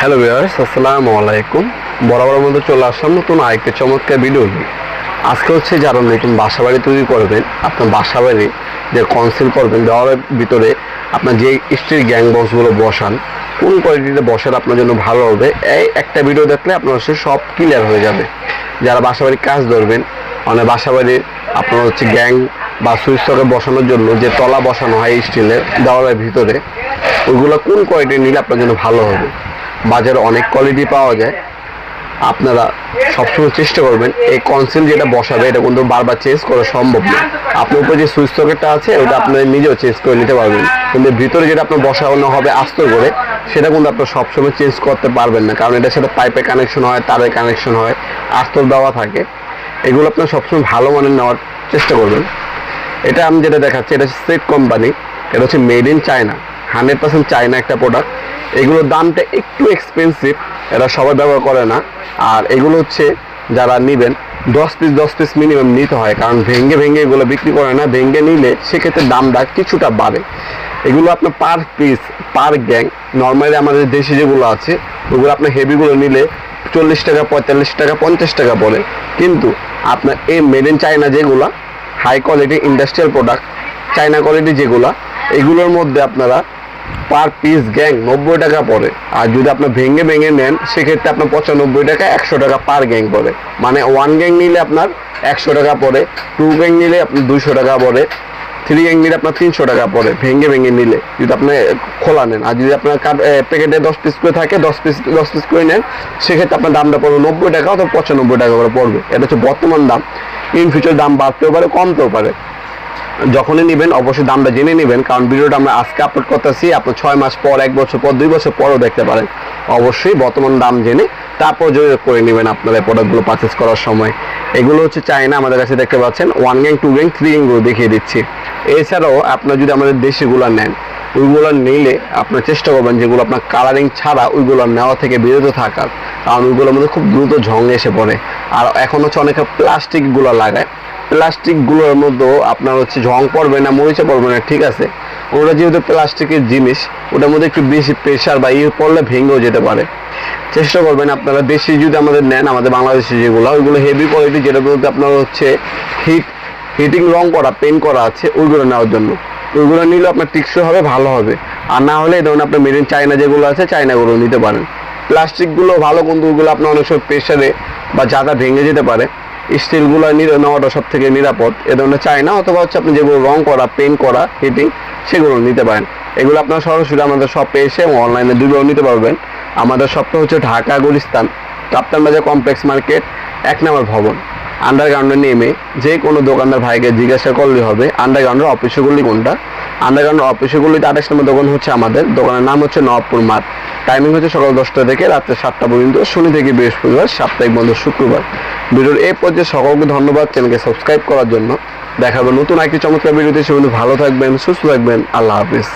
Hello viewers, আসসালামু আলাইকুম। বরাবর মধ্যে চলে আসলাম নতুন আরেকটা চমৎকার ভিডিও নিয়ে। আজকে হচ্ছে যারা নতুন বাসাবাড়ি তৈরি করবেন, আপনার বাসাবাড়ি যে কনসিল করবেন, দেওয়ালের ভিতরে আপনার যে স্টিল গ্যাং বক্সগুলো বসান, কোন কোয়ালিটিতে বসান আপনার জন্য ভালো হবে, এই একটা ভিডিও দেখলে আপনার হচ্ছে সব ক্লিয়ার হয়ে যাবে। যারা বাসাবাড়ির কাজ ধরবেন, মানে বাসাবাড়ির আপনার হচ্ছে গ্যাং বা সুইচ সকেট বসানোর জন্য যে তলা বসানো হয় স্টিলের দেওয়ালের ভিতরে, ওইগুলো কোন কোয়ালিটি নিলে আপনার জন্য ভালো হবে। বাজারে অনেক কোয়ালিটি পাওয়া যায়, আপনারা সবসময় চেষ্টা করবেন এই কনসিল যেটা বসাবে এটা কিন্তু বারবার চেঞ্জ করা সম্ভব না। আপনার উপরে যে সুইচ সকেটটা আছে ওটা আপনি নিজেও চেঞ্জ করে নিতে পারবেন, কিন্তু ভিতরে যেটা আপনার বসানো হবে আস্তর করে, সেটা কিন্তু আপনার সবসময় চেঞ্জ করতে পারবেন না, কারণ এটার সাথে পাইপের কানেকশন হয়, তারের কানেকশন হয়, আস্তর দেওয়া থাকে। এগুলো আপনার সবসময় ভালো মানের নেওয়ার চেষ্টা করবেন। এটা আমি যেটা দেখাচ্ছি এটা হচ্ছে সেট কোম্পানি, এটা হচ্ছে মেড ইন চায়না, 100% চায়না একটা প্রোডাক্ট। এগুলোর দামটা একটু এক্সপেন্সিভ, এরা সবাই ব্যবহার করে না। আর এগুলো হচ্ছে যারা নেবেন 10 পিস মিনিমাম নিতে হয়, কারণ ভেঙে এগুলো বিক্রি করে না। ভেঙে নিলে সেক্ষেত্রে দামটা কিছুটা বাড়ে। এগুলো আপনার per piece per gang normally আমাদের দেশে যেগুলো আছে ওগুলো আপনার হেভিগুলো নিলে 40 টাকা, 45 টাকা, 50 টাকা পড়ে। কিন্তু আপনার এই মেড ইন চায়না যেগুলো high quality industrial product, China quality যেগুলো, এগুলোর মধ্যে আপনারা পার পিস গ্যাং 90 টাকা পড়ে। আর যদি আপনার ভেঙে নেন সেক্ষেত্রে আপনার 95 টাকা, 100 টাকা পার গ্যাং পড়ে। মানে 1 গ্যাং নিলে আপনার 100 টাকা পড়ে, 2 গ্যাং নিলে আপনার 200 টাকা পড়ে, 3 গ্যাং নিলে আপনার 300 টাকা পড়ে ভেঙে নিলে, যদি আপনি খোলা নেন। আর যদি আপনার প্যাকেটে 10 পিস করে থাকে, 10 পিস করে নেন, সেক্ষেত্রে আপনার দামটা পড়বে 90 টাকা অথবা 95 টাকা করে পড়বে। এটা হচ্ছে বর্তমান দাম। ইন ফিউচার দাম বাড়তেও পারে, কমতেও পারে। যখনই নেবেন অবশ্যই দামটা জেনে নেবেন, কারণ ভিডিওটা আমরা আজকে আপলোড করতেছি, আপনার 6 মাস পর, 1 বছর পর, 2 বছর পরও দেখতে পারেন। অবশ্যই বর্তমান দাম জেনে তারপর যোগাযোগ করে নেবেন আপনারা প্রোডাক্টগুলো পারচেস করার সময়। এগুলো হচ্ছে চায়না, আমাদের কাছে দেখতে পাচ্ছেন 1 গ্যাং, 2 গ্যাং, 3 গ্যাংগুলো দেখিয়ে দিচ্ছি। এছাড়াও আপনার যদি আমাদের দেশিগুলো নেন, ওইগুলো নিলে আপনার চেষ্টা করবেন যেগুলো আপনার কালারিং ছাড়া ওইগুলো নেওয়া থেকে বিরত থাকার, কারণ ওইগুলোর মধ্যে খুব দ্রুত ঝং এসে পড়ে। আর এখন হচ্ছে অনেকে প্লাস্টিকগুলো লাগায়, প্লাস্টিকগুলোর মধ্যেও আপনার হচ্ছে ঝং পড়বে না, মরিচা পড়বে না, ঠিক আছে। ওটা যেহেতু প্লাস্টিকের জিনিস, ওটার মধ্যে একটু বেশি প্রেশার বা পড়লে ভেঙেও যেতে পারে। চেষ্টা করবেন আপনারা দেশি যদি আমাদের নেন, আমাদের বাংলাদেশি যেগুলো, ওইগুলো হেভি কোয়ালিটি, যেটার মধ্যে আপনার হচ্ছে হিটিং রং করা, পেন্ট করা আছে, ওইগুলো নেওয়ার জন্য। ওইগুলো নিলে আপনার টিকসই হবে, ভালো হবে। আর না হলে এই ধরনের আপনার মেড ইন চায়না যেগুলো আছে, চায়নাগুলো নিতে পারেন। প্লাস্টিকগুলো ভালো, কিন্তু ওইগুলো আপনার অনেক সময় প্রেশারে বা জায়গা ভেঙে যেতে পারে। স্টিলগুলো নেওয়াটা সব থেকে নিরাপদ। এ ধরনের চায়না অথবা হচ্ছে আপনি যেগুলো রং করা, পেন্ট করা, হিটিং, সেগুলো নিতে পারেন। এগুলো আপনার সরাসরি আমাদের শপে এসে এবং অনলাইনে দুটোও নিতে পারবেন। আমাদের শপটা হচ্ছে ঢাকা গুলিস্তান কাপ্তান বাজার কমপ্লেক্স মার্কেট 1 নম্বর ভবন। আন্ডারগ্রাউন্ডে নেমে যে কোনো দোকানদার ভাইকে জিজ্ঞাসা করলে হবে আন্ডারগ্রাউন্ডের অফিসের গলি কোনটা। আন্ডারগ্রাউন্ডের অফিসের গলিতে 28 নম্বর দোকান হচ্ছে আমাদের। দোকানের নাম হচ্ছে নবাবপুর মাঠ। টাইমিং হচ্ছে সকাল 10টা থেকে রাত্রে 7টা পর্যন্ত, শনি থেকে বৃহস্পতিবার, সাপ্তাহিক বন্ধ শুক্রবার। ভিডিওর এই পর্যায়ে সকলকে ধন্যবাদ চ্যানেলকে সাবস্ক্রাইব করার জন্য। দেখা হবে নতুন একটি চমৎকার ভিডিওতে। সে ভালো থাকবেন, সুস্থ থাকবেন। আল্লাহ হাফিজ।